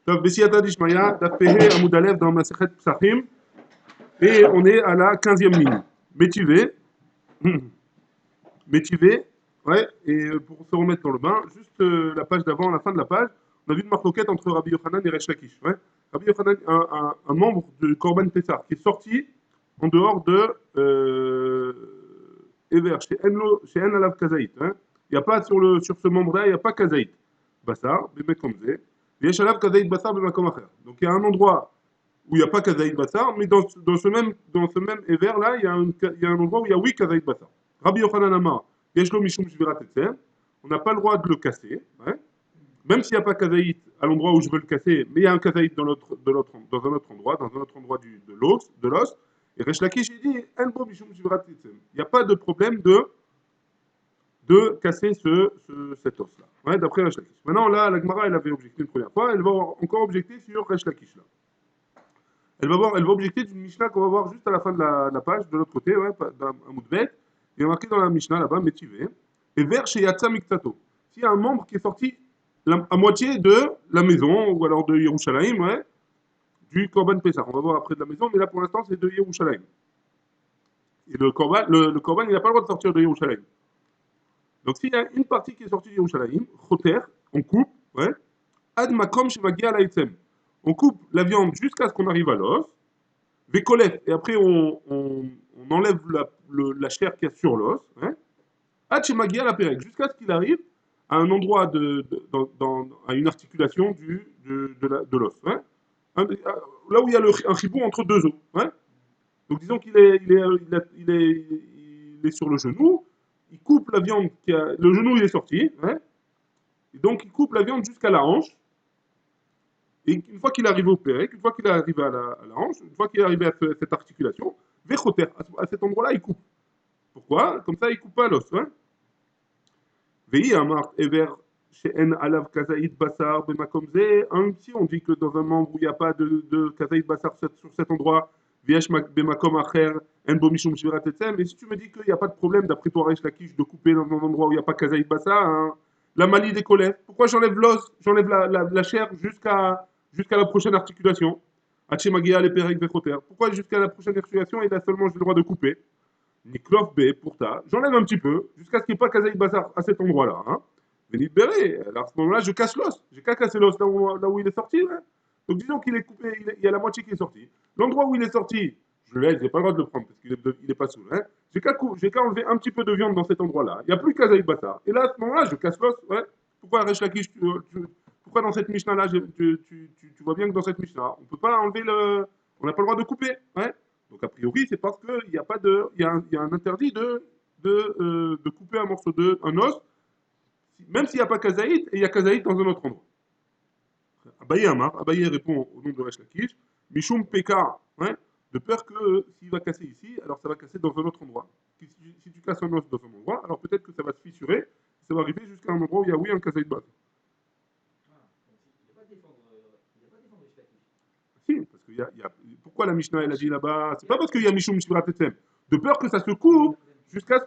Donc, Bessiyata Dishmaya, Dafpehe Amoud Aleph dans Masechet Psachim, et on est à la 15e ligne. Métivé, métivé, ouais, et pour se remettre dans le bain, juste la page d'avant, la fin de la page, on a vu une marloquette entre Rabbi Yochanan et Resh Lakish. Ouais. Rabbi Yochanan, un membre du Korban Pessah, qui est sorti en dehors de Ever, chez En Alav Kazaït. Hein. Il n'y a pas sur ce membre-là, il n'y a pas Kazaït. Bassar, Bémet Komze. Yesh Alav Kazaït Bassar, Bémakom Acher. Donc il y a un endroit où il n'y a pas Kazaït Bassar, mais dans ce même Ever-là, il y a un endroit où il y a oui Kazaït Bassar. Rabbi Yochanan Amar, Yeshlo Mishum Shvirat Etzem, on n'a pas le droit de le casser, hein. Même s'il n'y a pas Kazaït à l'endroit où je veux le casser, mais il y a un Kazaït dans un autre endroit de l'os, et Resh Lakish il dit, Enbo Mishum Shvirat Etzem. Il n'y a pas de problème de casser cet os-là, ouais, d'après Resh Lakish. Maintenant, là, la Gemara, elle avait objecté une première fois, elle va encore objecter sur Resh Lakish, là. Elle va objecter d'une Mishnah qu'on va voir juste à la fin de la page, de l'autre côté, ouais, d'un Moudbet. Il y a marqué dans la Mishnah là-bas, Métivé, et vers chez Yatsa Miktato. S'il y a un membre qui est sorti à moitié de la maison, ou alors de Yerushalayim, ouais, du Korban Pessah. On va voir après de la maison, mais là pour l'instant c'est de Yerushalayim. Et le Korban, il n'a pas le droit de sortir de Yerushalayim. Donc s'il y a une partie qui est sortie de Yerushalayim, Choter, on coupe, ouais, Ad Makom Shemagia Laïtsem. On coupe la viande jusqu'à ce qu'on arrive à l'os, Vécolef, et après on enlève la chair qu'il y a sur l'os, hein, Hachemagia la Pérec, jusqu'à ce qu'il arrive à un endroit à une articulation de l'os. Hein. Là où il y a un chibou entre deux os. Hein. Donc disons qu'il est sur le genou, il coupe la viande, le genou il est sorti, hein, et donc il coupe la viande jusqu'à la hanche, et une fois qu'il arrive au pérec, une fois qu'il est arrivé à la hanche, une fois qu'il est arrivé à cette articulation, Vechoter, à cet endroit-là, il coupe. Pourquoi? Comme ça, il coupe pas l'os. Hein. Vehi amar ever she'en alav kazaït basar bemakom ze. Si on dit que dans un membre où il n'y a pas de kazaït basar sur cet endroit, viesh bemakom acher en bo mishum shvirat etzem. Et si tu me dis qu'il n'y a pas de problème, d'après toi, Reish Lakish, de couper dans un endroit où il n'y a pas kazaït basar, hein, la malie des collègues, pourquoi j'enlève l'os, j'enlève la chair jusqu'à la prochaine articulation? Hachemagia le perek vechoter. Pourquoi jusqu'à la prochaine articulation, il a seulement le droit de couper? Niklof B pour ta. J'enlève un petit peu, jusqu'à ce qu'il n'y ait pas Kazaï Bazar à cet endroit-là. Hein. Venez libérer. Alors à ce moment-là, je casse l'os. J'ai qu'à casser l'os là où il est sorti. Hein. Donc disons qu'il est coupé, il y a la moitié qui est sortie. L'endroit où il est sorti, je le laisse, j'ai pas le droit de le prendre parce qu'il est pas sous. Hein. J'ai qu'à enlever un petit peu de viande dans cet endroit-là. Il n'y a plus Kazaï Bazar. Et là, à ce moment-là, je casse l'os. Ouais. Pourquoi Resh Lakish, pourquoi dans cette Mishnah-là, tu vois bien que dans cette Mishnah, on peut pas enlever on n'a pas le droit de couper. Ouais. Donc a priori, c'est parce qu'il y a pas de, il y a un interdit de couper un morceau un os, même s'il n'y a pas kazaït et il y a kazaït dans un autre endroit. Abaye Amar, Abaye répond au nom de Resh Lakish, Mishum Peka, hein, de peur que s'il va casser ici, alors ça va casser dans un autre endroit. Si tu casses un os dans un endroit, alors peut-être que ça va se fissurer, ça va arriver jusqu'à un endroit où il y a oui un kazaït base. Si, parce que pourquoi la Mishnah elle a dit là-bas? C'est pas parce qu'il y a Mishum Shvirat Etzem. De peur que ça se coupe jusqu'à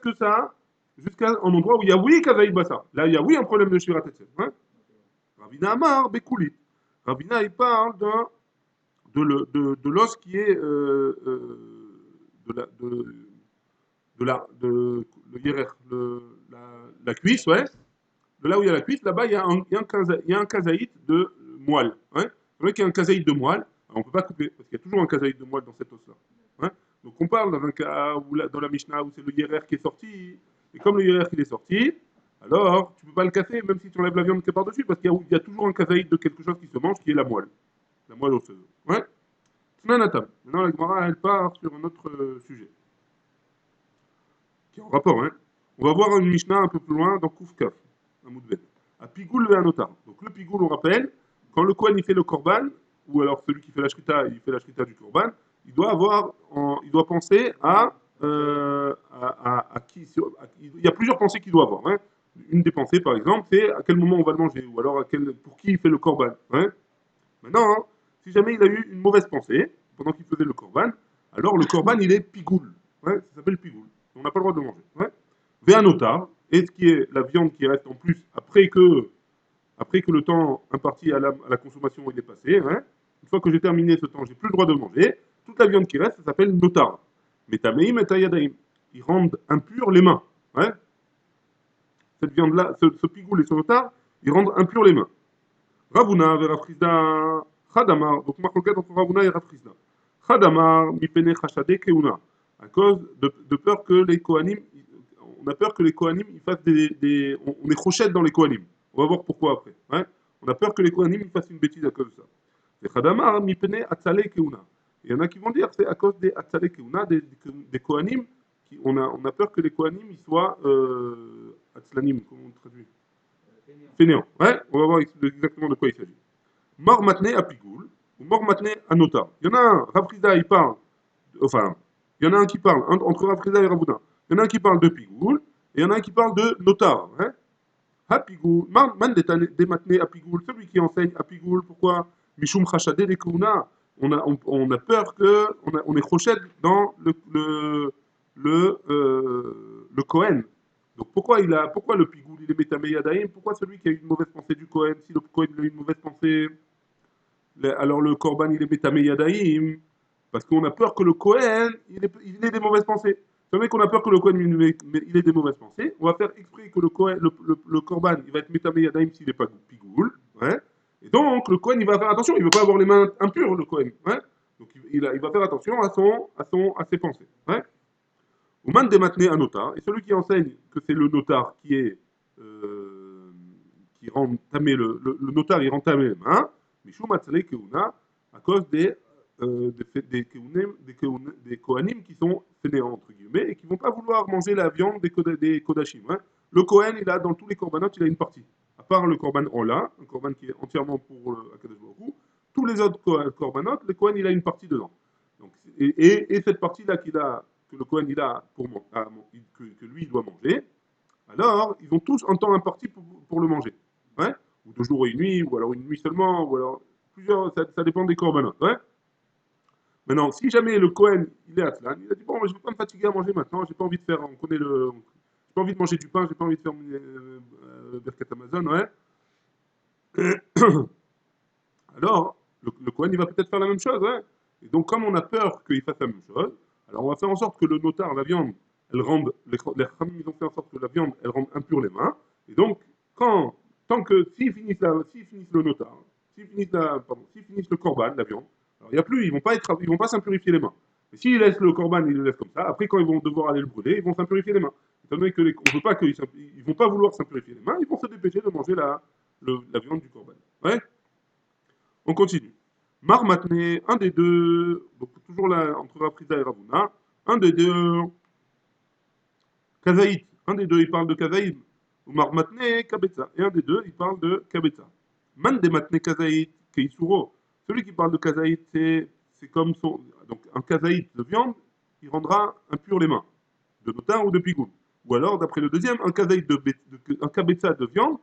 un endroit où il y a oui Kazaïd Bassa. Là, il y a oui un problème de Shvirat Etzem. Hein. Ravina Amar, Bekoulit. Ravina, il parle de l'os qui est de la, le yérer, la cuisse, ouais. De là où il y a la cuisse, là-bas, il y a un kazaït de moelle. Hein. C'est vrai qu'il y a un kazaït de moelle, alors on ne peut pas couper, parce qu'il y a toujours un kazaït de moelle dans cet os-là. Hein. Donc on parle dans un cas où, dans la Mishnah où c'est le yérer qui est sorti, et comme le yérer qui est sorti, alors tu ne peux pas le casser, même si tu enlèves la viande qui est par-dessus, parce qu'il y a toujours un kazaït de quelque chose qui se mange, qui est la moelle osseuse. Ouais. Maintenant, la Gemara, elle part sur un autre sujet, qui est en rapport. Hein. On va voir une Mishnah un peu plus loin dans Koufkaf. À Pigoul et à Notar. Donc le Pigoul, on rappelle, quand le Kohen il fait le Korban, ou alors celui qui fait la Shrita, il fait la Shrita du Korban, il doit penser à qui. Il y a plusieurs pensées qu'il doit avoir. Hein. Une des pensées, par exemple, c'est à quel moment on va le manger, ou alors pour qui il fait le Korban. Hein. Maintenant, hein, si jamais il a eu une mauvaise pensée pendant qu'il faisait le Korban, alors le Korban il est Pigoul. Ouais, ça s'appelle Pigoul. On n'a pas le droit de le manger. Ouais. Véanotar, et ce qui est la viande qui reste en plus après que après que le temps imparti à la consommation il est passé, hein, une fois que j'ai terminé ce temps, j'ai plus le droit de manger, toute la viande qui reste, ça s'appelle notar. Metameim et tayadaim. Ils rendent impurs les mains. Ouais. Cette viande-là, ce pigoule et ce notar, ils rendent impurs les mains. Ravuna verafrizda Khadamar, donc Marcoquet entre Ravuna et Rafrizda. Khadamar mipene chashade keuna. À cause de peur que les Kohanim, on a peur que les Kohanim ils fassent on est crochette dans les Kohanim. On va voir pourquoi après. Hein. On a peur que les Kohanim ils fassent une bêtise à cause de ça. Et Khadamar mipene atzale keuna. Il y en a qui vont dire c'est à cause des atzale keuna, des Kohanim, on a peur que les Kohanim ils soient atzlanim, comment on traduit fainéants. Ouais, on va voir exactement de quoi il s'agit. Mort matné à Pigoul, ou mort matné à Nota. Il y en a un, Rafrida, il parle, enfin, il y en a un qui parle, entre Rafrida et Raboudin. Il y en a un qui parle de Pigoul, et il y en a un qui parle de Notar. Hein. À Pigoul, man des matné à Pigoul, celui qui enseigne à Pigoul, pourquoi Mishum Khashade de Kouna, on a peur que, on est crochette dans le Kohen. Donc pourquoi le Pigoul il est Métamé Yadaïm, pourquoi celui qui a eu une mauvaise pensée du Kohen, si le Kohen a eu une mauvaise pensée, alors le Korban, il est Métamé Yadaïm, parce qu'on a peur que le Kohen, il ait des mauvaises pensées. C'est vrai qu'on a peur que le Kohen, il ait des mauvaises pensées. On va faire exprès que le Korban, il va être Métamé Yadaïm s'il n'est pas Pigoul. Ouais. Et donc, le Kohen, il va faire attention, il ne veut pas avoir les mains impures, le Kohen. Ouais. Donc, il va faire attention à ses pensées. Ouais. Ou man dématené un notar, et celui qui enseigne que c'est le notar qui rend tamé le notar, il rend tamé les mains, Mishum Atzalei Keuna, à cause des Kohanim qui sont fainéants, entre guillemets, et qui ne vont pas vouloir manger la viande des Kodashim. Hein. Le Kohen, il a dans tous les Korbanot, il a une partie. À part le Korban Ola, un Korban qui est entièrement pour Akadosh Baruch Hu, tous les autres Korbanot, le Kohen, il a une partie dedans. Donc, et cette partie-là que le Kohen il a que lui il doit manger, alors ils ont tous un temps imparti pour le manger. Ouais. Ou 2 jours et une nuit, ou alors une nuit seulement, ou alors plusieurs, ça dépend des corbanotes. Ouais. Maintenant, si jamais le Kohen il est à Tzlan, il a dit bon, je ne vais pas me fatiguer à manger maintenant, j'ai pas envie de faire, j'ai pas envie de manger du pain, j'ai pas envie de faire Birkat Amazon, ouais. Alors, le Kohen, il va peut-être faire la même chose. Hein. Et donc, comme on a peur qu'il fasse la même chose, alors on va faire en sorte que le notar, la viande, elle rende, les Khamim, ils ont fait en sorte que la viande, elle rende impure les mains. Et donc, tant que, s'ils finissent le notar, s'ils finissent le korban, la viande, alors il n'y a plus, ils vont pas s'impurifier les mains. Mais s'ils laissent le korban, ils le laissent comme ça, après quand ils vont devoir aller le brûler, ils vont s'impurifier les mains. Étant donné que on veut pas ils vont pas vouloir s'impurifier les mains, ils vont se dépêcher de manger la viande du korban. Ouais. On continue. Marmatné, un des deux, donc toujours là, entre Raprida et Ravuna, un des deux, Kazaït, un des deux il parle de Kazaït, ou Marmatné, Kabetza, et un des deux il parle de Kabetza. Man de Matné Kazaït, Keisuro, celui qui parle de Kazaït, c'est comme son. Donc un Kazaït de viande, il rendra impur les mains, de notar ou de pigoul. Ou alors, d'après le deuxième, un Kazaït un Kabetza de viande,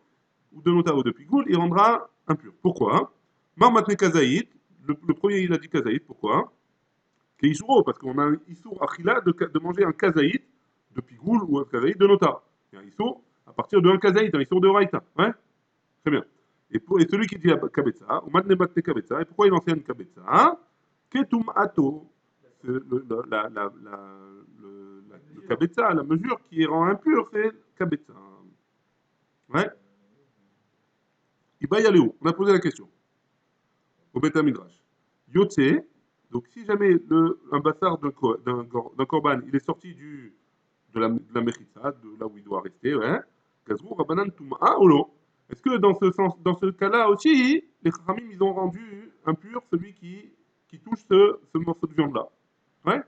ou de notar ou de pigoul, il rendra impur. Pourquoi Marmatné Kazaït, le premier il a dit Kazaït, pourquoi Keisuro, parce qu'on a un Issour Achila de manger un Kazaït de Pigoul ou un Kazaït de Nota. Il y a un Issour à partir d'un Kazaït, un Issour de Raïta. Ouais. Très bien. Et celui qui dit Kabetza, ou Matne Kabetza, et pourquoi il enseigne Kabetza Ketum Ato, le Kabetza, la mesure qui rend impur, c'est Kabetza. Ouais. Iba Yaléo, on a posé la question au Beta Midrash. Yotse, donc si jamais un bâtard d'un korban, il est sorti de la Mechitza, de là où il doit rester, ouais, Gazrou Rabanan Touma Olo. Est-ce que dans ce cas-là aussi, les Khamim, ils ont rendu impur celui qui touche ce morceau de viande-là? Ouais.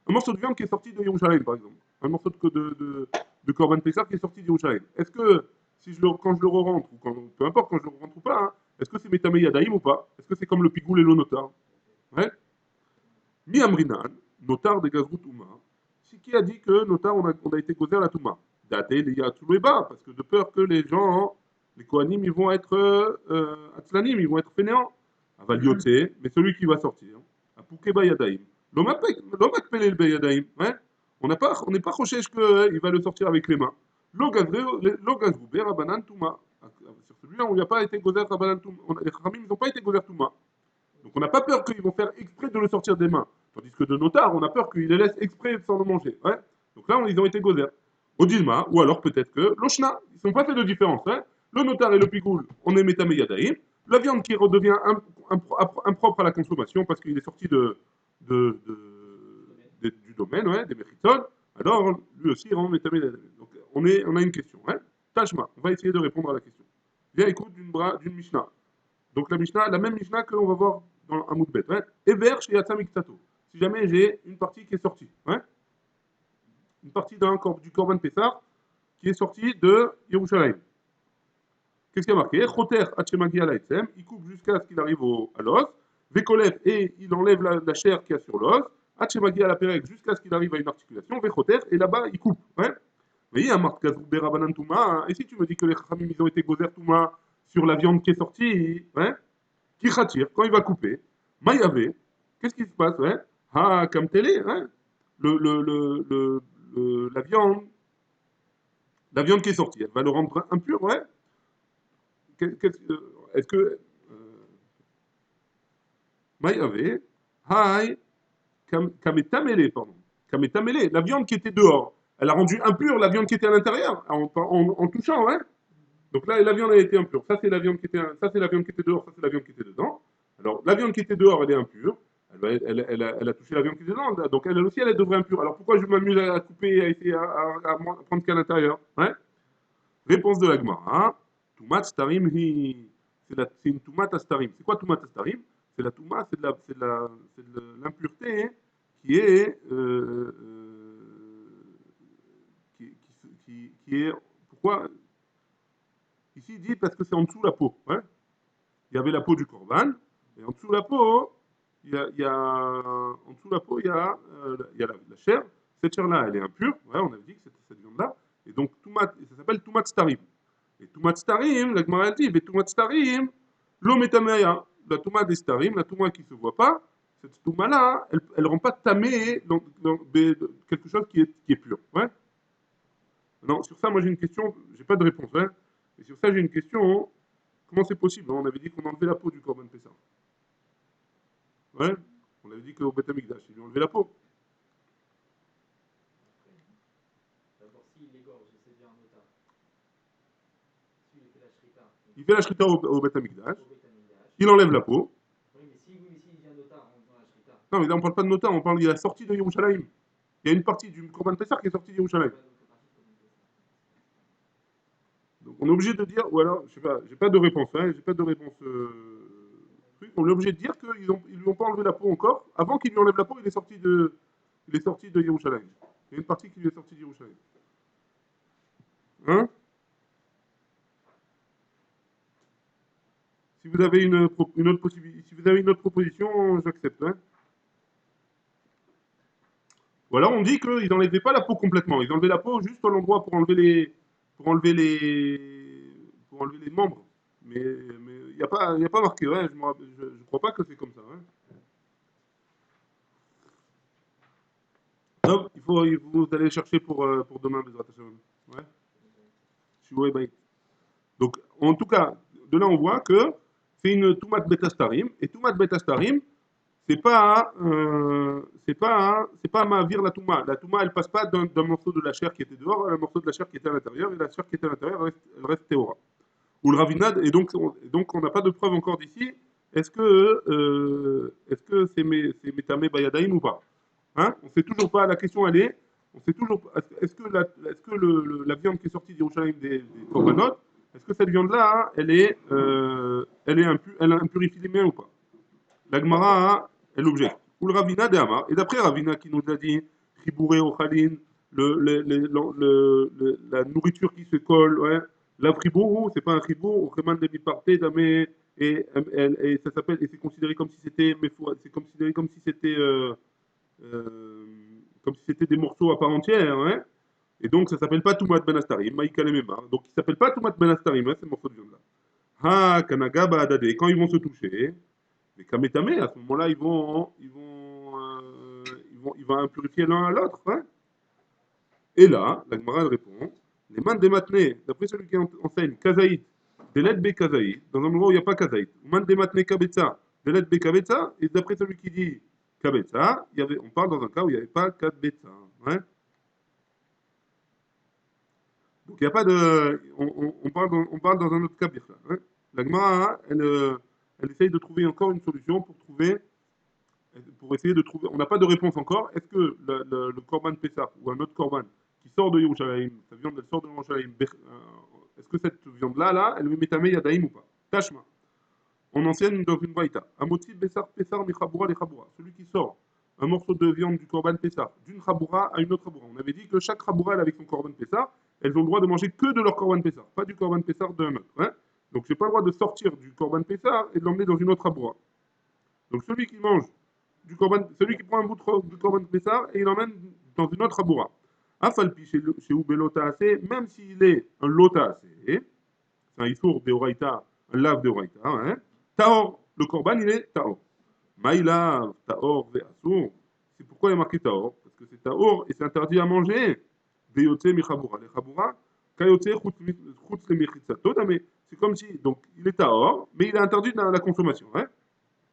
Un morceau de viande qui est sorti de Yerushalayim, par exemple. Un morceau de Korban Pessah qui est sorti de Yerushalayim. Est-ce que quand je le re-rentre, ou peu importe quand je le rentre ou pas, hein, est-ce que c'est Metame Yadaïm ou pas? Est-ce que c'est comme le pigoul et le notar? Ouais. Mi Amrinan, notar de Gazrou Touma. C'est qui a dit que notar, on a été causé à la Touma? Daté, il y a tout le bas, parce que de peur que les gens, les Kohanim, ils vont être Atzlanim, ils vont être fainéants. Avaliote, mais celui qui va sortir, Apouke Bayadaïm. L'homme appelé le Bayadaïm, hein? On n'est pas roché qu'il va le sortir avec les mains. L'ogazrou, Berabanan Touma. Sur celui-là, on lui a pas été gozer Rabbanan Touma. Les Chachamim, ils n'ont pas été gozer Touma. Donc on n'a pas peur qu'ils vont faire exprès de le sortir des mains. Tandis que de notar, on a peur qu'ils les laissent exprès sans le manger. Ouais. Donc là, ils ont été gozer. Au Dilma, ou alors peut-être que l'Oshna, ils n'ont pas fait de différence. Hein. Le notar et le pigoul, on est métamé yadaïm. La viande qui redevient impropre à la consommation parce qu'il est sorti du domaine, ouais, des méritons, alors lui aussi il rend métamé yadaïm. Donc on a une question. Hein. Tashma, on va essayer de répondre à la question. Viens, écoute d'une Mishnah. Donc la Mishnah, la même Mishnah qu'on va voir dans Hamoud Bet. Hein. Ever chez Yatsam Iktato. Si jamais j'ai une partie qui est sortie. Hein. Une partie du Korban Pessah qui est sortie de Yerushalayim. Qu'est-ce qu'il y a marqué? Choter Hachemagi ala Etzem. Il coupe jusqu'à ce qu'il arrive à l'os. Vekolev, et il enlève la chair qu'il y a sur l'os. Hachemagi ala Perek, jusqu'à ce qu'il arrive à une articulation. Vechoter, et là-bas, il coupe. Hein. Vous voyez, Amart Kazou Berabanan Touma. Et si tu me dis que les Chachamim, ils ont été gozer Touma sur la viande qui est sortie, hein, qui khatir, quand il va couper, Maïavé, qu'est-ce qui se passe, ouais? Ah, comme télé, hein? La viande qui est sortie, elle va le rendre impur, ouais? Est-ce que Maïavé, Haï, Kametamele, pardon, Kametamele, la viande qui était dehors, elle a rendu impure la viande qui était à l'intérieur en touchant, ouais? Donc là, la viande a été impure. Ça, c'est la viande qui était, ça, c'est la viande qui était dehors, ça, c'est la viande qui était dedans. Alors, la viande qui était dehors, elle est impure. Elle a touché la viande qui était dedans. Donc, elle aussi, elle devrait impure. Alors, pourquoi je m'amuse à couper, à essayer à prendre qu'à l'intérieur, hein? Réponse de l'agmara. Toumat starim, c'est une toumat astarim. C'est quoi toumat astarim? C'est la toumat, c'est de l'impureté qui est, qui est, pourquoi? Ici, il dit parce que c'est en dessous de la peau. Hein. Il y avait la peau du corban, et en dessous de la peau, en dessous de la peau, il y a la chair. Cette chair-là, elle est impure. Ouais, on avait dit que c'était cette viande-là. Et donc, ça s'appelle Toumat Starim. Et Toumat Starim, la Gemara dit, mais Toumat Starim, l'homme est taméa. La Toumat des Starim, la Touma qui ne se voit pas, cette Touma-là, elle ne rend pas tamé dans quelque chose qui est pur. Ouais. Non, sur ça, moi j'ai une question, j'ai pas de réponse. Hein. Et sur ça, j'ai une question. Comment c'est possible? On avait dit qu'on enlevait la peau du Corban Pessah. Ouais. On avait dit qu'au Beth Amikdash, il lui enlevait la peau. D'abord, s'il égorge, c'est bien un otard. S'il fait la shrita. Il fait la shrita au Beth Amikdash. Au Beth Amikdash. Il enlève la peau. Oui, mais s'il vient d'otard en faisant la shrita. Non, mais là, on parle pas de nota, on parle de la sortie de Yerushalayim. Il y a une partie du Corban Pessah qui est sortie de Yerushalayim. Donc on est obligé de dire, ou alors, je sais pas, j'ai pas de réponse, hein, j'ai pas de réponse. On est obligé de dire qu'ils lui ont pas enlevé la peau encore. Avant qu'il lui enlève la peau, il est sorti de Yerushalayim. Il y a une partie qui lui est sortie de Yerushalayim. Hein? Si vous avez une autre possibilité, si vous avez une autre proposition, j'accepte. Hein. Ou alors on dit qu'ils n'enlevaient pas la peau complètement. Ils enlevaient la peau juste à l'endroit pour enlever les membres. Mais il n'y a pas marqué. Ouais, je ne crois pas que c'est comme ça. Hein. Donc, vous allez chercher pour demain, Bezrat Hashem. Ouais. Shivoé Baït. Donc, en tout cas, de là, on voit que c'est une Toumat Betastarim. Et Toumat Betastarim, c'est pas Ma'avir la Touma. La Touma, elle passe pas d'un morceau de la chair qui était dehors à un morceau de la chair qui était à l'intérieur. Et la chair qui était à l'intérieur, elle reste théora. Ou le ravinade, et donc on n'a pas de preuve encore d'ici. Est-ce que c'est Métamé Bayadaïm ou pas? Hein? On ne sait toujours pas. La question, elle est on sait toujours pas. La viande qui est sortie d'Yerushalayim des Korbanot, est-ce que cette viande-là, hein, elle impurifie les mains ou pas? La Gemara, hein, elle objecte. Ou le Ravina de Hamar. Et d'après Ravina qui nous a dit Chibouré au Khalin, la nourriture qui se colle, ouais. La fribourou, c'est pas un fribourg, au Kreman de Biparté, damé, et ça s'appelle, et c'est considéré comme si c'était, c'est considéré euh, comme si c'était des morceaux à part entière, hein. Et donc ça s'appelle pas Toumat Ben Astarim, Maïka Lememar. Donc il s'appelle pas Toumat Ben Astarim, hein, ces morceaux de viande-là. Ha, Kanaga Baadade, quand ils vont se toucher, les Kametame, à ce moment-là, il va impurifier l'un à l'autre. Hein. Et là, la Gemara répond les mains des matnés, d'après celui qui enseigne, Kazaït, Delet Bekazaï, dans un endroit où il n'y a pas Kazaït. Man Dematne Kabetza, Delet Bekabetza, et d'après celui qui dit Kabetza, on parle dans un cas où il n'y avait pas Kabetza. Ouais. Donc il n'y a pas de. On parle dans un autre cas pire. Hein. La Gemara, elle essaye de trouver encore une solution pour essayer de trouver. On n'a pas de réponse encore. Est-ce que le Korban Pessah ou un autre Korban qui sort de Yerushalayim, sa viande elle sort de Yerushalayim, est-ce que cette viande-là, elle met Metame Yadaïm ou pas? Tashma. On enseigne dans une braïta. Amoti Bessar Pessar Michaboura les Chaboura. Celui qui sort un morceau de viande du Korban Pessah d'une Chaboura à une autre Chaboura. On avait dit que chaque Chaboura, avec son Korban Pessah, elles ont le droit de manger que de leur Korban Pessah, pas du Korban Pessah d'un autre. Hein. Donc j'ai pas le droit de sortir du Korban Pessah et de l'emmener dans une autre Chaboura. Donc celui qui mange celui qui prend un bout du Korban Pessah et il l'emmène dans une autre Chaboura. Afalpi chez Ubelota assez, même s'il est un Lota assez, c'est un Issour de Oraïta, un lave de Oraïta, hein. Taor, le Korban il est Taor. Maïla, Taor, Ve'asur. C'est pourquoi il y a marqué Taor, parce que c'est Taor et c'est interdit à manger. Veyote mi Chaboura. Les Chaboura, Kayote chutz le mechitzatot, mais c'est comme si, donc il est Taor, mais il est interdit dans la consommation, hein.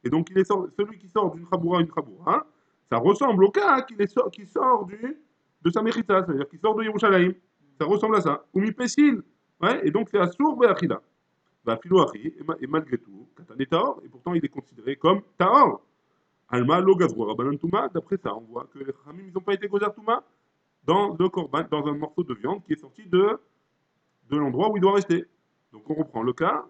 Et donc, celui qui sort d'une Chaboura à une Chaboura, ça ressemble au cas qui sort de sa Mechita, c'est-à-dire qui sort de Yerushalayim. Ça ressemble à ça. Ou mi Pessil. Ouais, et donc, c'est Assour Be'achila. Bah, Philo Achi, et malgré tout, Katan est Tahor, et pourtant il est considéré comme Tahor. Alma, lo Gazro, Rabbanan Touma, d'après ça, on voit que les Khamim, ils n'ont pas été Gozer Touma dans le Korban, dans un morceau de viande qui est sorti de l'endroit où il doit rester. Donc on reprend le cas,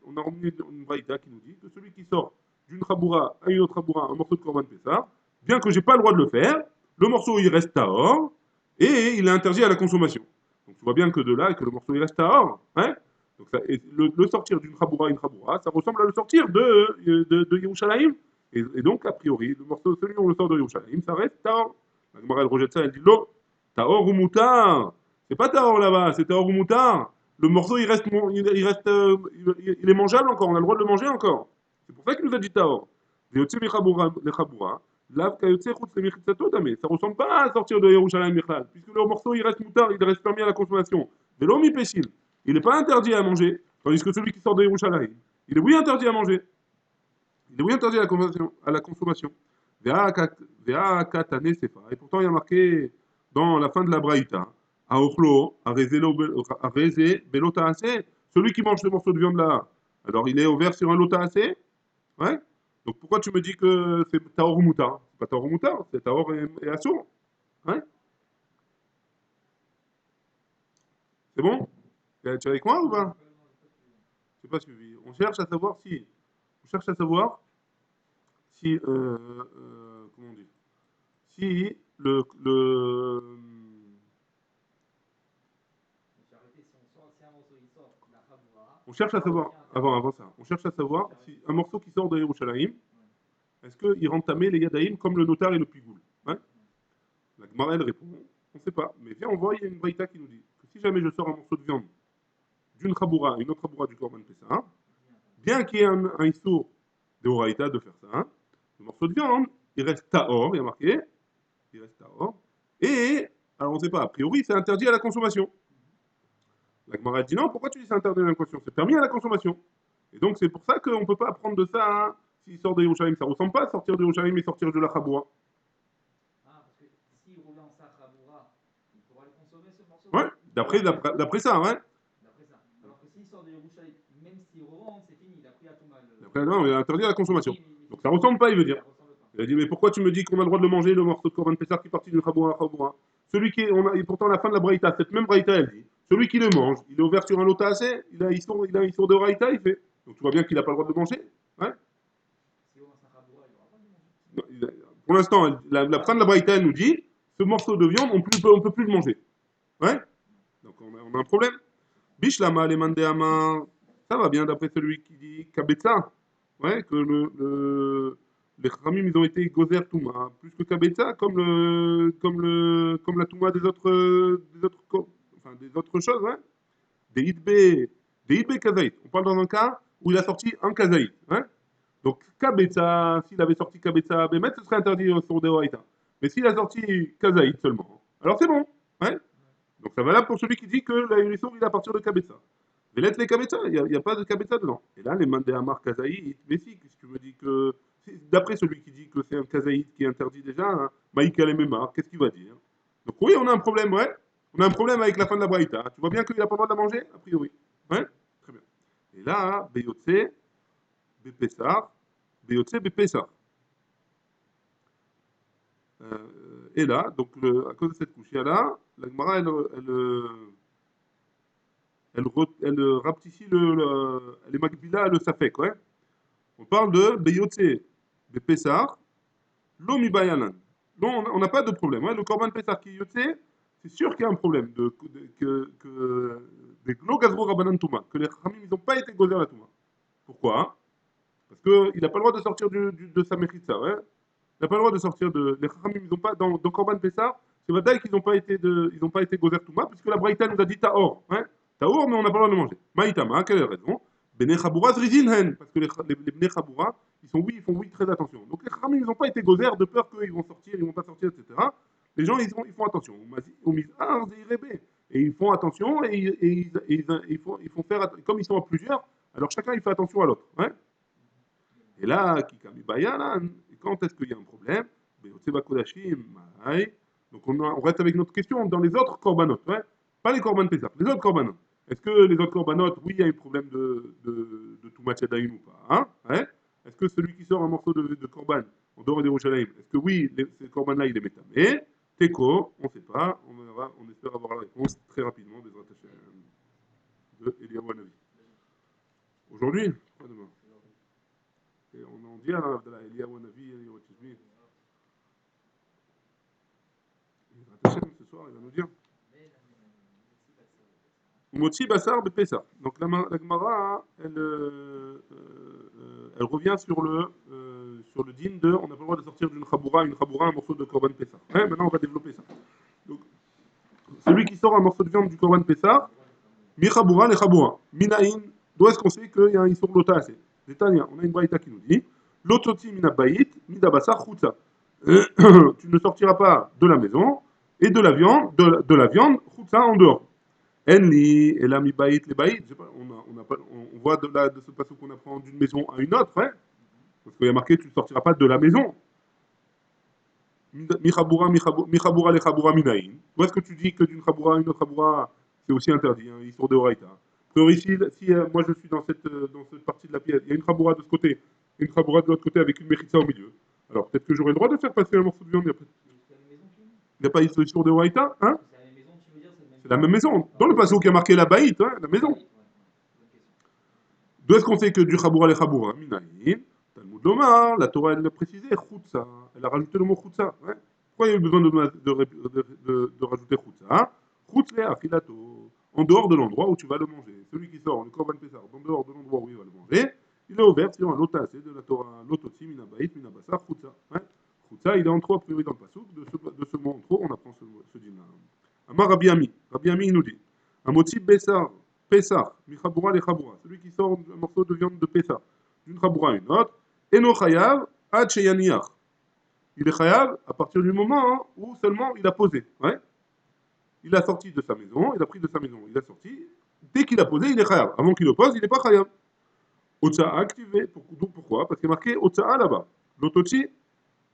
on a remis une braïta qui nous dit que celui qui sort d'une Chaboura à une autre Chaboura un morceau de Korban Pessah, bien que j'ai pas le droit de le faire, le morceau il reste tahor et il est interdit à la consommation. Donc tu vois bien que de là, que le morceau il reste tahor, hein. Donc le sortir d'une Chaboura à une Chaboura, ça ressemble à le sortir de Yerushalayim. Et donc, a priori, le morceau, celui où on le sort de Yerushalayim, ça reste tahor. La Gemara elle rejette ça, elle dit l'eau, tahor ou moutar. C'est pas tahor là-bas, c'est tahor ou moutar. Le morceau, il est mangeable encore, on a le droit de le manger encore. C'est pour ça qu'il nous a dit tahor. Les chaboura, lav kayotse chutz le mechitzatot damé. Ça ressemble pas à sortir de Yerushalayim Mechlal, puisque le morceau, il reste moutar, il reste permis à la consommation. De l'homme, péchil. Il n'est pas interdit à manger, tandis que celui qui sort de Yerushalayim, il est oui interdit à manger. Il est oui interdit à la consommation. Et pourtant, il y a marqué dans la fin de la Braïta, à Ochlo, à Rezé, Belota assez, celui qui mange le morceau de viande là, alors il est ouvert sur un lota assez, ouais. Donc pourquoi tu me dis que c'est Taor ou Moutar? C'est pas Taor ou Moutar, c'est Taor et Assour, ouais. C'est bon? Tu es avec moi ou pas? Je n'ai pas suivi. On cherche à savoir si, comment on dit, si on cherche à savoir, avant ça, on cherche à savoir si un morceau qui sort de Yerushalayim, est-ce qu'il rentre tamé les Yadaïm comme le notar et le pigoul, hein? La Gemara elle répond, on ne sait pas, mais viens on voit, il y a une braïta qui nous dit que si jamais je sors un morceau de viande d'une Chaboura à une autre Chaboura du Korban Pessah, bien qu'il y ait un issour de Horaïta de faire ça, hein, le morceau de viande, il reste Tahor, il y a marqué, il reste Tahor, et, alors on ne sait pas, a priori c'est interdit à la consommation. La Gemara dit non, pourquoi tu dis c'est interdit à la consommation? C'est permis à la consommation. Et donc c'est pour ça qu'on ne peut pas apprendre de ça, hein, s'il sort de Yerushalayim. Ça ne ressemble pas à sortir de Yerushalayim et sortir de la Chaboura. Ah, parce que s'il roule en sa Chaboura, il pourra le consommer ce morceau. Ouais, d'après ça, ouais. D'après ça. Alors que s'il sort de Yerushalayim, même s'il rentre, c'est fini, il a pris à tout mal. Après, non, il est interdit à la consommation. Oui, Donc ça ressemble pas, il veut dire. Ça ressemble pas. Il a dit, mais pourquoi tu me dis qu'on a le droit de le manger, le morceau de Korban Pessah qui est parti d'une Chaboura à Chaboura? Celui qui est, et pourtant, à la fin de la Braïta, cette même Braïta, elle dit, celui qui le mange, il est ouvert sur un lota assez, il a un issour de Braïta, il fait. Donc tu vois bien qu'il n'a pas le droit de le manger. Ouais. S'il roule en sa Chaboura, il n'aura pas de manger. Pour l'instant, la fin de la Braïta, elle nous dit, ce morceau de viande, on ne peut plus le manger. Ouais. Donc on a un problème. Bishlama, les mandéama, ça va bien d'après celui qui dit Kabetza. Ouais, que les Khamim, ils ont été Gozer Touma, plus que Kabetza, comme la Touma des autres choses, ouais. Des Hitbe Kazaït. On parle dans un cas où il a sorti un Kazaït, hein. Donc Kabetza, s'il avait sorti Kabetza Bémet, ce serait interdit sur Deoraita. Mais s'il a sorti Kazaït seulement, alors c'est bon, ouais. Donc ça va là pour celui qui dit que la Yurisson, il est à partir de Kabetza. Velet les kabetza, il n'y a pas de kabetza dedans. Et là, les mandés amar kazaït, mais si tu me dis que. D'après celui qui dit que c'est un kazaït qui est interdit déjà, hein, Maïk Alememar, qu'est-ce qu'il va dire? Donc oui, on a un problème, ouais. On a un problème avec la fin de la braïta. Tu vois bien qu'il n'a pas le droit de la manger, a priori. Ouais. Très bien. Et là, Beyotse, Bepessar, Beyotse, Bepessar. Et là, donc à cause de cette couche-là, la Gemara, elle rapetissait elle est magbila le safek, ouais. On parle de Beyotse, Bepessar, Lomi Bayanan. Non, on n'a pas de problème. Ouais. Le Korban Pessar qui est Yotse, c'est sûr qu'il y a un problème. Que des Glo Gazro Rabanan Touma, que les Khamim, ils n'ont pas été gozés à la Touma. Pourquoi? Parce qu'il n'a pas le droit de sortir de sa Mechitza, ouais. Il n'a pas le droit de sortir de. Les Khamim, ils n'ont pas. Dans Korban Pessar, c'est Vadaï qu'ils n'ont pas été ils n'ont pas été gozer Touma, puisque la Braïta nous a dit Taor. Hein. Taor, mais on n'a pas le droit de le manger. Maïtama, quelle est la raison? Bene Chaboura Zrizin parce que les Bene Chaboura, ils font oui très attention. Donc les Khamim, ils n'ont pas été gozer de peur qu'ils vont sortir, ils vont pas sortir, etc. Les gens, ils font attention. Et ils font attention ils font faire, comme ils sont à plusieurs, alors chacun il fait attention à l'autre. Hein. Et là, quand est-ce qu'il y a un problème? Donc on reste avec notre question dans les autres korbanot, ouais? Pas les korban Pessah, les autres korbanot. Est-ce que les autres korbanot, oui, il y a un problème de Toumat Yadayim ou pas, hein? Ouais. Est-ce que celui qui sort un morceau de korban en dehors des Yerushalayim, est-ce que oui, ces korban-là, il est métamé? Teko, on ne sait pas, on espère avoir la réponse très rapidement des Hashem de Eliyahu Hanavi. Aujourd'hui, pas demain. Et on en dit à Eliyahu Hanavi, Eliyahu Tishbi. Hashem, ce soir, il va nous dire. Motzi Bassar Bepesa. Donc la Gemara, elle revient sur le din de on n'a pas le droit de sortir d'une chaboura, un morceau de korban Pessah. Ouais, maintenant on va développer ça. Donc, celui qui sort un morceau de viande du korban Pessah, mi chaboura les chaboura. Minaïn, d'où est-ce qu'on sait qu'il y a un issour lota assez? Détaillé, on a une braïta qui nous dit Lototi mina baït, mida bassar chutza. Tu ne sortiras pas de la maison et de la viande chutza en dehors. Enli, et là, mi baït, les baït, on voit de ce passage qu'on apprend d'une maison à une autre, hein, parce qu'il y a marqué tu ne sortiras pas de la maison. Mi chaboura le chaboura minaïn. Où est-ce que tu dis que d'une chaboura à une autre chaboura, c'est aussi interdit, hein, histoire de Horaïta. Alors ici, si moi je suis dans cette partie de la pièce, il y a une chaboura de ce côté, et une chaboura de l'autre côté avec une mechitza au milieu. Alors peut-être que j'aurais le droit de faire passer un morceau de viande, il n'y a pas histoire de Horaïta, hein? C'est la même maison. Dans le passage qui a marqué la baït, hein, la maison. D'où est-ce qu'on sait que du chaboura les chaboura? Minaïn. Talmud Lomar, la Torah elle l'a précisé, chutza. Elle a rajouté le mot chutza. Ouais. Pourquoi il y a eu besoin de rajouter chutza? Chutz le afilato. En dehors de l'endroit où tu vas le manger. Celui qui sort le korban pessar, en dehors de l'endroit où il va le manger, il est ouvert sur un lotassé de la Torah, lototsi, minabaït, minabassa, chutza. Ouais. Chutza, il est en trop a priori dans le pasouk. De ce mot en trop, on apprend ce dîner. Amar Rabbi Ami. Rabbi Ami, il nous dit un motif Bessar, Pessar, Michaboura les Chaboura, celui qui sort un morceau de viande de Pessar, d'une Chaboura à une autre, Eno Chayav, Ad Sheyaniach. Il est Chayav à partir du moment hein, où seulement il a posé. Ouais. Il a sorti de sa maison, il a pris de sa maison, il a sorti. Dès qu'il a posé, il est Chayav. Avant qu'il le pose, il n'est pas Chayav. Otsa'a activé. Pourquoi? Parce qu'il est marqué Otsa'a là-bas. L'Ototsi,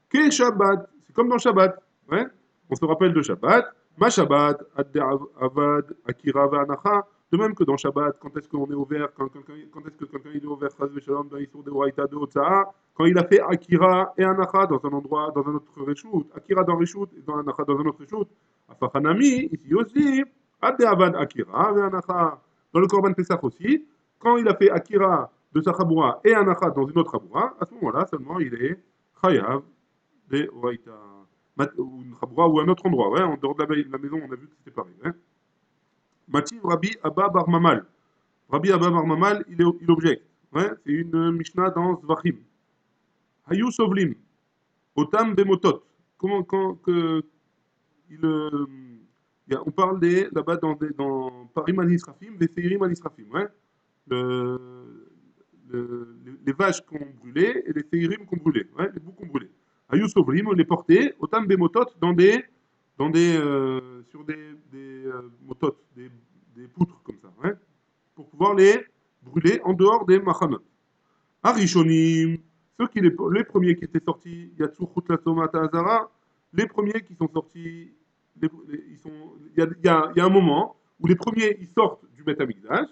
Ke Shabbat. C'est comme dans Shabbat. Ouais. On se rappelle de Shabbat. Ma Shabbat, Avad, Akira, Vanacha. De même que dans Shabbat, quand est-ce qu'on est ouvert, quand est-ce que quelqu'un est ouvert, dans l'histoire de Waïta de Otsa'a, quand il a fait Akira et Anacha dans un endroit, dans un autre Reshut, Akira dans Reshut et dans Anacha dans un autre Reshut, Afachanami, ici aussi, Ade Avad Akira et Anacha. Dans le Korban Pesach aussi, quand il a fait Akira de sa Chaboura et Anacha dans une autre Chaboura, à ce moment-là seulement il est Chayav de Waïta. Ou une Chaboura ou un autre endroit, ouais, en dehors de la maison, on a vu que c'était pareil. Hein. Mativ Rabbi Abba Bar Mamal. Rabbi Abba Bar Mamal, il objecte. Ouais, c'est une Mishnah dans Zvachim. Hayu Sovlim. Otam Bemotot. Comment, on parle là-bas dans Parim Anisrafim, des Seirim Anisrafim. Ouais. Les vaches qu'on brûlait et les Seirim qu'on brûlait. Ouais, les boucs qu'on brûlait. Hayu Sovlim, on les portait. Otam Bemotot sur des mototes, des poutres comme ça. Ouais, pour pouvoir les brûler en dehors des machanot. Arishonim, les premiers qui étaient sortis, Yatsu Chutla Tomata Azara, les premiers qui sont sortis, il y a un moment où les premiers ils sortent du Beth Amikdash,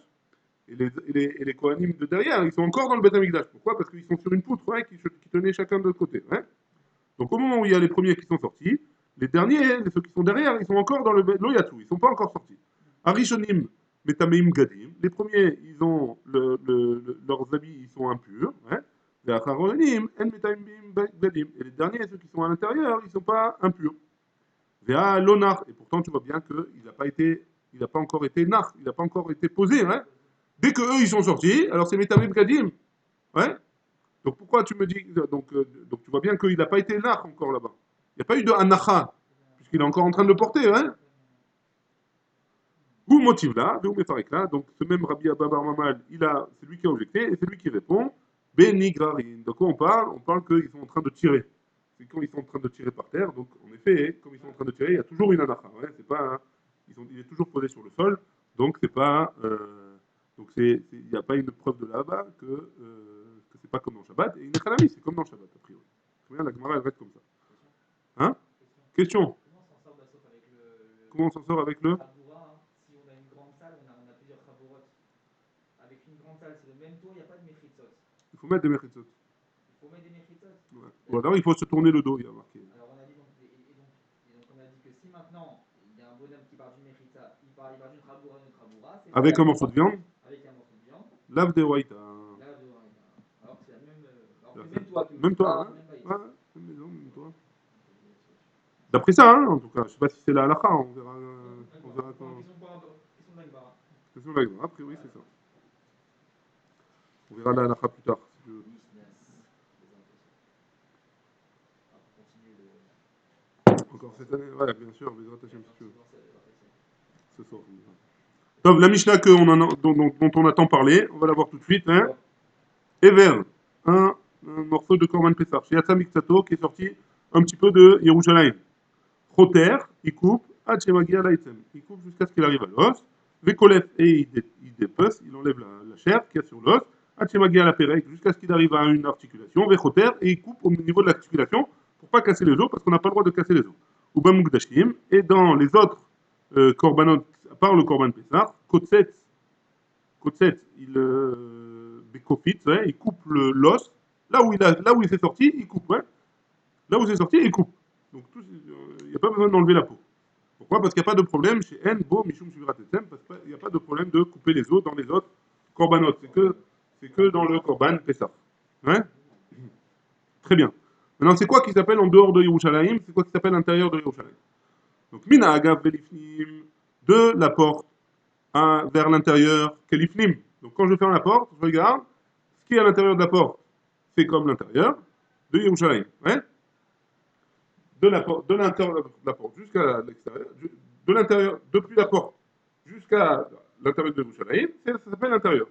et les Kohanim de derrière, ils sont encore dans le Beth Amikdash. Pourquoi? Parce qu'ils sont sur une poutre qui tenaient chacun de l'autre côté. Donc au moment où il y a les premiers qui sont sortis, les derniers, ceux qui sont derrière, ils sont encore dans le Loyatu, ils ne sont pas encore sortis. Arishonim, Metameim Gadim, les premiers, ils ont leurs habits, ils sont impurs. Et Acharonim, En Metameim Gadim. Et les derniers, ceux qui sont à l'intérieur, ils ne sont pas impurs. Vea Lonar. Et pourtant, tu vois bien qu'il n'a pas encore été nar, il n'a pas encore été posé. Dès que eux, ils sont sortis, alors c'est Metameim Gadim. Donc pourquoi tu me dis. Donc tu vois bien qu'il n'a pas été nar encore là-bas. Il n'y a pas eu de anacha, puisqu'il est encore en train de le porter. Où motive là, d'où méfarik là. Donc ce même Rabbi Abba Bar Mamal, c'est lui qui a objecté et c'est lui qui répond. Benigrarin. De quoi on parle? On parle qu'ils sont en train de tirer. C'est quand ils sont en train de tirer par terre. Donc en effet, comme ils sont en train de tirer, il y a toujours une anacha. C'est pas, il est toujours posé sur le sol. Donc c'est pas. Donc il n'y a pas une preuve de là-bas que c'est pas comme dans Shabbat. Et une Echanami, c'est comme dans Shabbat, a priori. Très bien, la Gemara elle reste comme ça. Hein? Question. Comment on s'en sort avec le Chaboura, si on a une grande salle, on a plusieurs chabourotes. Avec une grande salle, c'est le même tour, il n'y a pas de mechitzot. Il faut mettre des mechitzot. Il faut mettre des mechitzot. Ouais. Ou alors il faut se tourner le dos, il y a marqué. Alors on a dit donc, donc on a dit que si maintenant il y a un bonhomme qui part d'une mechitza, il part d'une chaboura à une autre chaboura, c'est avec un morceau de viande. Avec un morceau de viande. Lave des white. Lave de white. Alors que c'est la même. Alors que même toi, même toi, même maison, même toi. D'après ça, en tout cas, je sais pas si c'est la halakha, on verra. On verra quand. Question de l'Agmara. Question de l'Agmara, a priori c'est ça. On verra la halakha plus tard, si tu veux. Encore cette année, ouais, bien sûr, Bezrat Hashem, si tu veux. Ce soir. Donc, la Mishnah dont on a tant parlé, on va la voir tout de suite. Ever, un morceau de Korban Pessah. Chez Yatsam Miksato, qui est sorti un petit peu de Yerushalayim. Choter, il coupe, Hachemagia Laïtsem. Il coupe jusqu'à ce qu'il arrive à l'os. Vekolef, et il dépece, il enlève la chair qu'il y a sur l'os. Hachemagia la Perek, jusqu'à ce qu'il arrive à une articulation. Vechoter, et il coupe au niveau de l'articulation pour pas casser les os, parce qu'on n'a pas le droit de casser les os. Uba Mukdashim, et dans les autres Korbanot, à part le Korban Pessah, Kotset, il Bekofit, il coupe l'os. Là où il s'est sorti, il coupe. Là où c'est sorti, il coupe. Donc il n'y a pas besoin d'enlever la peau. Pourquoi? Parce qu'il n'y a pas de problème chez En, Bo, Mishum, Shivrat Etzem, parce qu'il n'y a pas de problème de couper les os dans les autres korbanot. C'est que dans le korban Pessah. Très bien. Maintenant, c'est quoi qui s'appelle en dehors de Yerushalayim? C'est quoi qui s'appelle à l'intérieur de Yerushalayim? Donc, Mina Agav Belifnim, de la porte vers l'intérieur, Kelifnim. Donc, quand je ferme la porte, je regarde, ce qui est à l'intérieur de la porte, c'est comme l'intérieur de Yerushalayim. De l'intérieur de la porte jusqu'à l'extérieur, de l'intérieur, depuis la porte jusqu'à l'intérieur de Yerushalayim, ça s'appelle l'intérieur.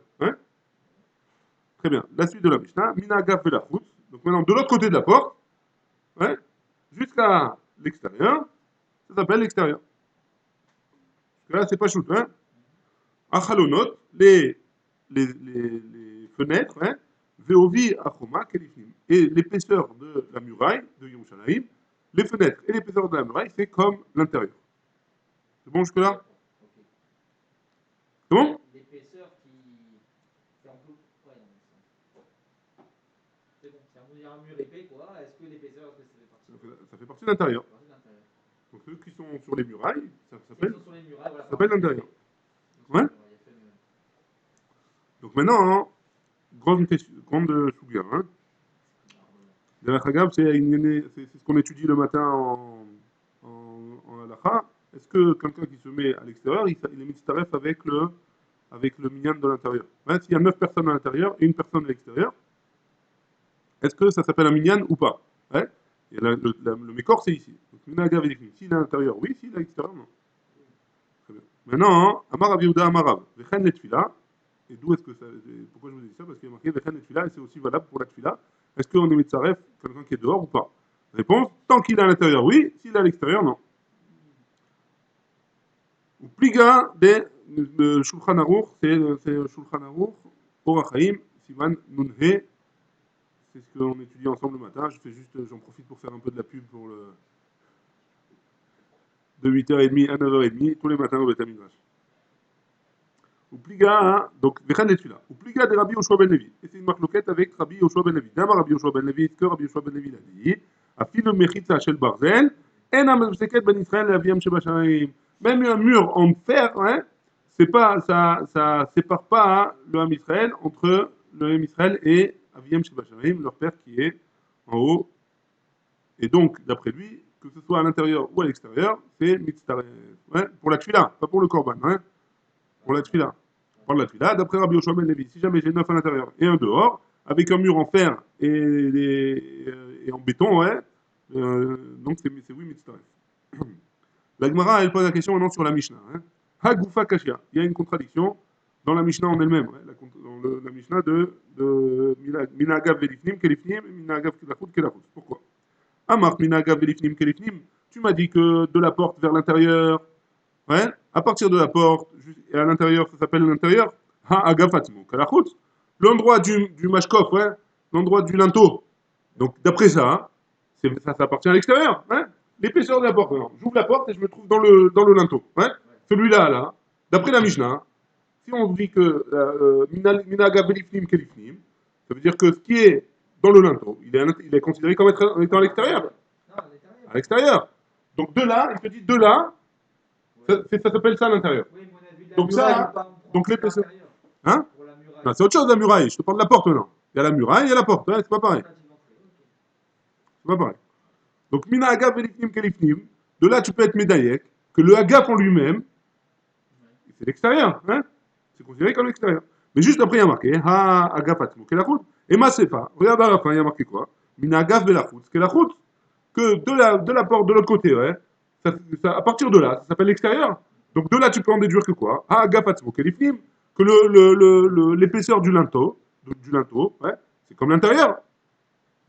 Très bien. La suite de la Mishnah, Mina Agav Belachutz. Donc, maintenant, de l'autre côté de la porte, jusqu'à l'extérieur, ça s'appelle l'extérieur. Parce que là, c'est pas shoot. Achalonot, les fenêtres, Veovi Achoma Kelifnim. Et l'épaisseur de la muraille de Yerushalayim, les fenêtres et l'épaisseur de la muraille, c'est comme l'intérieur. C'est bon jusque-là? C'est bon? L'épaisseur qui. C'est en plus. Ouais, non, c'est bon. C'est un mur épais, quoi. Est-ce que l'épaisseur, est-ce que ça fait partie? Ça fait partie de l'intérieur. Donc ceux qui sont sur les murailles, ça s'appelle l'intérieur. Donc maintenant, grande souga. C'est ce qu'on étudie le matin en halakha. Est-ce que quelqu'un qui se met à l'extérieur, il est mitzaref avec le minyan de l'intérieur? S'il y a 9 personnes à l'intérieur et une personne à l'extérieur, est-ce que ça s'appelle un minyan ou pas? Et le mécor, c'est ici. Donc, s'il est à l'intérieur, oui, s'il est à l'extérieur, non. Très bien. Maintenant, Amar Rav Yehuda Amarav, Vechen Netfila. Et d'où est-ce que ça. Pourquoi je vous dis ça? Parce qu'il y a marqué Vechen Netfila et c'est aussi valable pour la Tfila. Est-ce qu'on est mitzaref quelqu'un qui est dehors ou pas? Réponse, tant qu'il est à l'intérieur, oui. S'il est à l'extérieur, non. Ou pliga de le Shulchan Aruch, c'est le Shulchan Aruch, Orach Chaim, Siman Nunhe, c'est ce qu'on étudie ensemble le matin. J'en profite pour faire un peu de la pub pour de 8h30 à 9h30, tous les matins au Beth Midrash. Ou pliga, hein, donc, Vechan est celui-là. Ou pliga de Rabbi Yoshua ben Levi. Et c'est une marloquette avec Rabbi Yoshua ben Levi. D'abord Rabbi Yoshua ben Levi, ce que Rabbi Yoshua ben Levi l'a dit. Afilo mechitza shel barzel, en amseket ben Israël aviam shebasharim. Même un mur en fer, hein, c'est pas, ça sépare pas hein, le Ham Israël entre le Ham Israël et Aviam shebasharim, leur père qui est en haut. Et donc, d'après lui, que ce soit à l'intérieur ou à l'extérieur, c'est mitzvah. Ouais, pour la tuila, pas pour le korban, hein, pour la tuila. Pour la tuila, d'après Rabbi Yoshua ben Levi, si jamais j'ai 9 à l'intérieur et un dehors, avec un mur en fer et en béton, ouais, donc c'est oui mitzvah. La Gemara, elle pose la question maintenant sur la Mishnah. Hein. Hagufa Kashia. Il y a une contradiction dans la Mishnah en elle-même. Ouais, dans la Mishnah de Minagav Velifnim, Kelifnim, et Minagav Kelachut, Kelachut. Pourquoi Amar Minagav Velifnim, Kelifnim. Tu m'as dit que de la porte vers l'intérieur, ouais, à partir de la porte et à l'intérieur, ça s'appelle l'intérieur. Ha Agafatmo, Kelachut. L'endroit du mashkof, ouais, l'endroit du linteau. Donc d'après ça, ça appartient à l'extérieur. Hein. L'épaisseur de la porte. J'ouvre la porte et je me trouve dans le linteau. Hein. Celui-là, là, d'après la Mishnah, si on dit que Minaga Belifnim Kelifnim, ça veut dire que ce qui est dans le linteau, il est considéré comme étant à l'extérieur. Non, à l'intérieur. À l'extérieur. Donc de là, il te dit de là, ça s'appelle ça à l'intérieur. Oui, mais on a vu de la Donc muraille, ça, pas en prend donc à l'épaisseur. l'intérieur. Hein Pour la muraille. Non, c'est autre chose la muraille. Je te parle de la porte maintenant. Il y a la muraille, il y a la porte. Hein, c'est pas pareil. C'est pas pareil. Donc, mina agaf velifnim kelifnim, de là tu peux être médaillek, que le agaf en lui-même, c'est l'extérieur, hein, c'est considéré comme l'extérieur. Mais juste après, il y a marqué, ha agaf atmo kelachut, et ma sefa, regarde à la fin, il y a marqué quoi Mina agaf velachut, kelachut, que de la porte de l'autre côté, ouais, à partir de là, ça s'appelle l'extérieur. Donc de là, tu peux en déduire que quoi ha agaf atmo kelifnim, que l'épaisseur du linteau, ouais, c'est comme l'intérieur.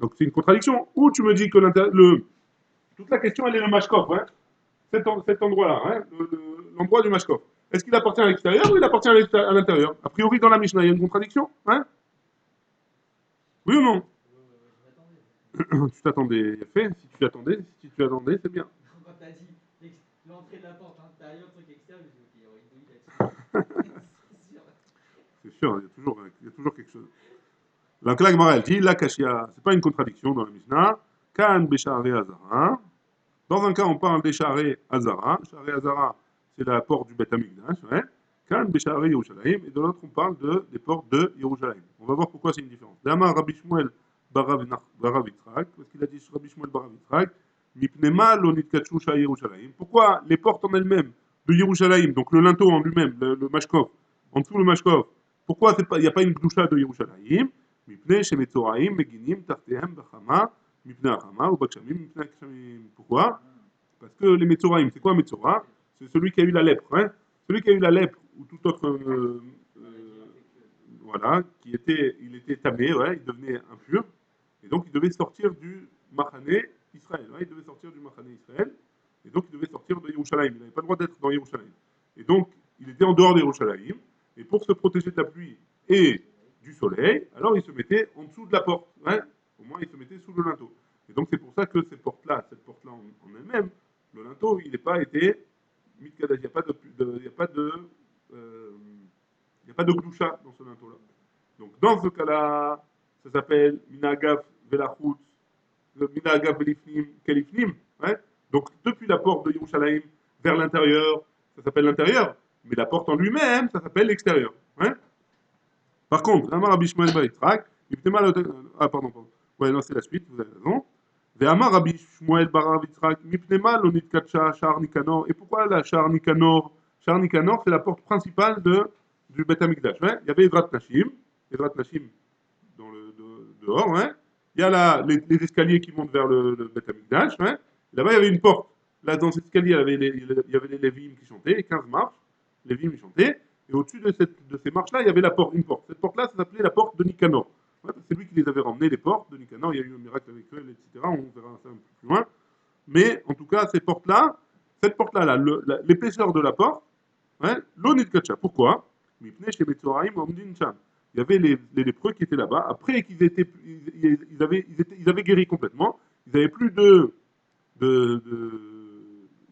Donc c'est une contradiction. Ou tu me dis que toute la question, elle est le mashkov, hein, cet endroit-là, hein, l'endroit du mashkov. Est-ce qu'il appartient à l'extérieur ou il appartient à l'intérieur? A priori, dans la Mishnah, il y a une contradiction, hein? Oui ou non? Tu t'attendais, fait. Si tu attendais, c'est bien. Quand t'as dit l'entrée de la porte intérieure, truc extérieur, je me suis dit, il y aurait une douille là-dessus. C'est sûr. C'est sûr, il y a toujours quelque chose. La Gemara, elle dit, la kashia, c'est pas une contradiction dans la Mishnah. Kan beshare azara. Dans un cas, on parle des Sha'arei Azara. Sha'arei Azara, c'est la porte du Beth Amikdash. Ouais. Kan Besha'arei Yerushalayim. Et de l'autre, on parle des portes de Yerushalayim. On va voir pourquoi c'est une différence. D'Amar Rabbi Shmuel Barav Yitzhak, parce qu'il a dit Rabbi Shmuel Barav Yitzhak, Mipnema lo nitkatshu sha Yerushalayim. Pourquoi les portes en elles-mêmes de Yerushalayim, donc le linteau en lui-même, le mashkov, en dessous le mashkov, pourquoi il n'y a pas une gdusha de Yerushalayim Mipne shemetzoraim meginim tartehem b'chama. Pourquoi Parce que les Metzoraim, c'est quoi un Metzora C'est celui qui a eu la lèpre. Hein, celui qui a eu la lèpre ou tout autre. Voilà, il était tamé, ouais, il devenait impur. Et donc il devait sortir du Machané Israël. Ouais, il devait sortir du Machané Israël. Et donc il devait sortir de Yerushalayim. Il n'avait pas le droit d'être dans Yerushalayim. Et donc il était en dehors de Yerushalayim. Et pour se protéger de la pluie et du soleil, alors il se mettait en dessous de la porte. Ouais, au moins il se mettait sous le linteau. Et donc c'est pour ça que cette porte-là en elle-même, le linteau, il n'est pas été mitkadash. Il n'y a pas il n'y a pas de gloucha dans ce linteau-là. Donc dans ce cas-là, ça s'appelle minagaf velachut, minagaf velifnim kelifnim. Ouais. Donc depuis la porte de Yerushalayim vers l'intérieur, ça s'appelle l'intérieur. Mais la porte en lui-même, ça s'appelle l'extérieur. Ouais. Par contre, Amar Rabbi Shmuel Bar Yitzhak, ah pardon. Ouais, non, c'est la suite, vous avez raison. Ve'amar Rabbi Shmuel Bar Yitzhak, mipnema lo nitkatsha shar Nikanor. Et pourquoi la shar Nikanor? Shar Nikanor, c'est la porte principale du Beth Amikdash. Ouais. Il y avait Edrat Nashim dehors. Ouais. Il y a les escaliers qui montent vers le Beth Amikdash. Ouais. Là-bas, il y avait une porte. Là, dans cet escalier, il y avait les Lévim qui chantaient, les 15 marches. Les Lévim chantaient. Et au-dessus de ces marches-là, il y avait une porte. Cette porte-là, ça s'appelait la porte de Nicanor. Ouais, c'est lui qui les avait ramenés, les portes de Nicanor. Il y a eu un miracle avec eux, etc. On verra ça un peu plus loin. Mais en tout cas, cette porte-là, l'épaisseur de la porte, Hein? L'onit kacha. Pourquoi? Mipnei chez Metzoraim Omdin Cham. Il y avait les lépreux qui étaient là-bas. Après qu'ils étaient, ils avaient guéri complètement. Ils n'avaient plus ils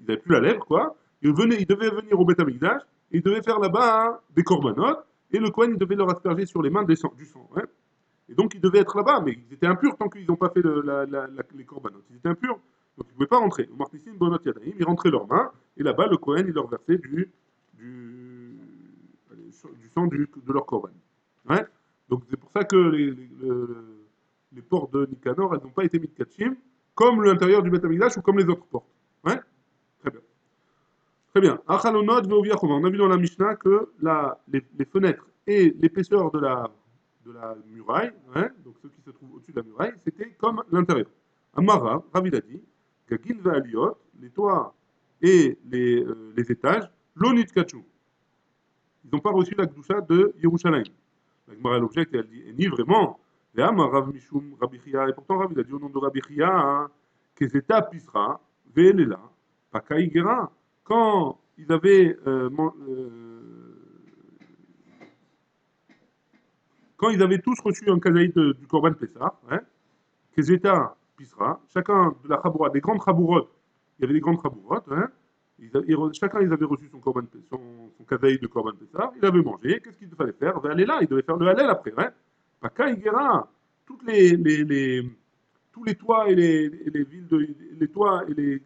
n'avaient plus la lèvre, quoi. Ils devaient venir au Beth Amikdash et ils devaient faire là-bas hein, des corbanotes. Et le Kohen, il devait leur asperger sur les mains du sang. Hein. Et donc, ils devaient être là-bas, mais ils étaient impurs tant qu'ils n'ont pas fait les corbanotes. Ils étaient impurs, donc ils ne pouvaient pas rentrer. Au Martissin, Bonot Yadaïm, ils rentraient leurs mains, et là-bas, le Kohen, il leur versait du, du sang de leur corban. Ouais. Donc, c'est pour ça que les portes de Nicanor, elles n'ont pas été mises de Kachim, comme l'intérieur du Beth Amikdash ou comme les autres portes. Ouais. Très bien. Très bien. Achalonot ve'oviachoma. On a vu dans la Mishnah que les fenêtres et l'épaisseur de la muraille, hein, donc ceux qui se trouvent au-dessus de la muraille, c'était comme l'intérieur. Amara, Rav il a dit, Gagin ve'aliot, les toits et les étages, l'onit kachu. Ils n'ont pas reçu la Gdusha de Yerushalayim. La Gemara l'objecte et elle dit, et ni vraiment. Et Amar Rav Mishum Rabbi Chia, et pourtant Rav il a dit au nom de Rabbi Chia, hein, Kezeta Pisra, Ve'elela, Pakai Gera. Quand ils avaient quand ils avaient tous reçu un kazaït du Korban Pessah, hein, Kezeta Pisra, chacun de la Chaboura, des grandes Chabourotes, il y avait des grandes Chabourotes, hein, chacun ils avaient reçu son kazaït de Korban Pessah, il avait mangé, qu'est-ce qu'il fallait faire? Aller là, il devait faire le Hallel après, hein. Paka Igera, toutes tous les toits et les villes les toits et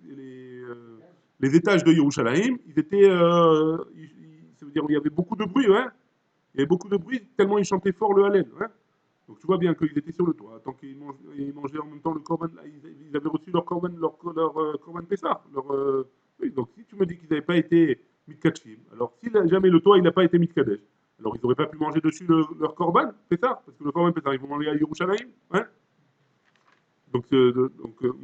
les étages de Yerushalayim, ils étaient, ça veut dire il y avait beaucoup de bruit, hein. Il y avait beaucoup de bruit tellement ils chantaient fort le Hallel, hein. Donc tu vois bien qu'ils étaient sur le toit, tant qu'ils mangeaient en même temps le Korban, ils avaient reçu leur Korban, Korban Pessah. Oui, donc si tu me dis qu'ils n'avaient pas été Mitkatchim, alors si jamais le toit il n'a pas été Mitkadesh, alors ils n'auraient pas pu manger dessus leur Korban Pessah, parce que le Korban Pessah, ils vont manger à Yerushalayim, hein. Donc,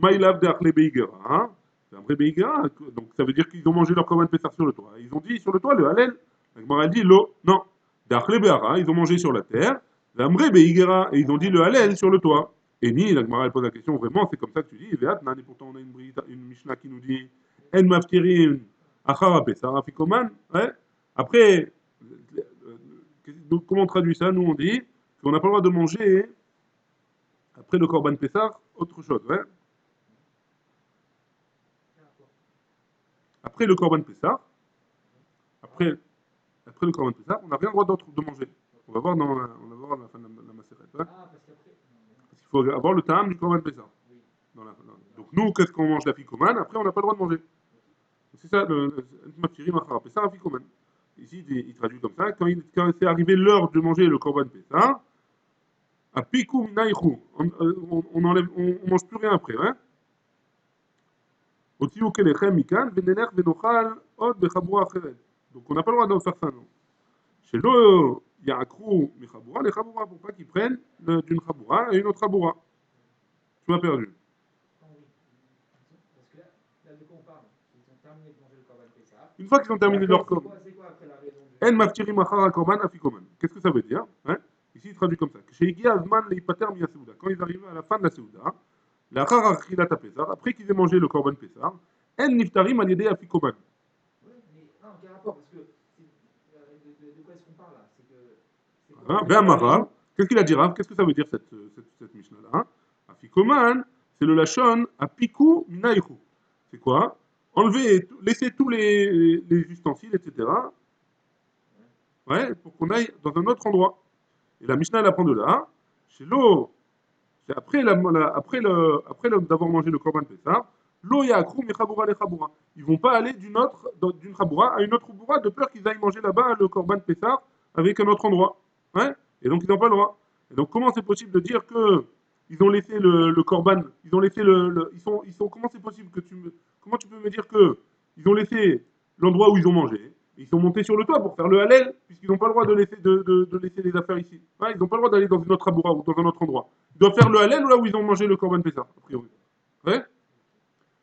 Maïlav de Achle Beigera, hein. C'est un vrai Beigera, donc ça veut dire qu'ils ont mangé leur Korban Pessah sur le toit. Ils ont dit sur le toit le Hallel, la Gemara dit l'eau, non. D'Achle Beigera, ils ont mangé sur la terre, l'Amré Beigera, et ils ont dit le Hallel sur le toit. Et ni, la Gemara elle pose la question, vraiment, c'est comme ça que tu dis, Veatnan, et pourtant on a une Mishnah qui nous dit, En Maftirin, Achara Pessah, Afikoman, ouais. Après, comment on traduit ça? Nous on dit qu'on n'a pas le droit de manger après le Korban Pessah, autre chose, ouais. Après le Korban Pessah, après, après le Korban Pessah, on n'a rien le droit d'autre de manger. On va voir on va voir à la fin de la Maseret. Hein. Ah, parce qu'après. Parce qu'il faut avoir le Ta'am du Korban Pessah. Oui. Donc nous, qu'est-ce qu'on mange la Fikoman? Après, on n'a pas le droit de manger. C'est ça, Pessah, la Fikoman. Ici, il traduit comme ça. Quand c'est arrivé l'heure de manger le Korban Pessah, à Pikum Naïchou, on mange plus rien après. Hein. Donc on n'a pas le droit de faire ça, non. Chez l'eau, il y a un crou, mais chaboura, les chaboura, pour pas qu'ils prennent d'une chaboura à une autre chaboura. Tu m'as perdu. Ah oui. Parce que là, de quoi on parle? Ils ont terminé de manger le Korban Pessah. Une fois qu'ils ont terminé leur korban, C'est quoi après la raison en maftirim achara korban afikoman. Qu'est-ce que ça veut dire? Hein? Ici, il traduit comme ça. Chez Igi Azman leipater miya seuda. Quand ils arrivent à la fin de la seuda, la achara achilat pesar, après qu'ils aient mangé le korban pesar, en niftarim al yedei afikoman. Oui, mais non, quel rapport? Parce que de quoi est-ce qu'on parle là? C'est quoi Hein? Ve'amara, qu'est-ce qu'il a dit Rav? Qu'est-ce que ça veut dire cette Mishnah-là? Hein? Afikoman, c'est le lachon apiku minaichu. C'est quoi? Enlever, laisser tous les ustensiles, etc. Ouais, pour qu'on aille dans un autre endroit. Et la Mishnah, elle apprend de là. Chez l'eau, c'est d'avoir mangé le Korban Pessah, l'eau yakrou mi chaboura le chaboura. Ils vont pas aller d'une chaboura à une autre chaboura de peur qu'ils aillent manger là-bas le Korban Pessah avec un autre endroit. Ouais. Et donc ils n'ont pas le droit. Et donc comment c'est possible de dire que ils ont laissé le Korban, ils ont laissé comment c'est possible comment tu peux me dire que ils ont laissé l'endroit où ils ont mangé, ils sont montés sur le toit pour faire le Hallel, puisqu'ils n'ont pas le droit de laisser les affaires ici. Ouais, ils n'ont pas le droit d'aller dans une autre aboura ou dans un autre endroit. Ils doivent faire le Hallel là où ils ont mangé le Korban Pessah, a priori. Ouais.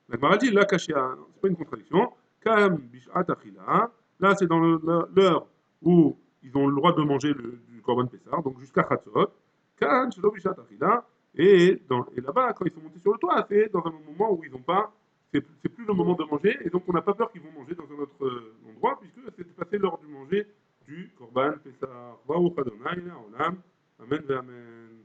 La Gemara dit, là, Kashia, c'est pas une contradiction. Kam bishat achila, là, c'est dans l'heure où ils ont le droit de manger du Korban Pessah, donc jusqu'à Chatzot. Kam shelo bishat achila, et là-bas, quand ils sont montés sur le toit, c'est dans un moment où ils n'ont pas c'est plus le moment de manger, et donc on n'a pas peur qu'ils vont manger dans un autre endroit, puisque c'était passé lors du manger du Korban Pessah. Baruch Adonai, Olam, Amen ve Amen.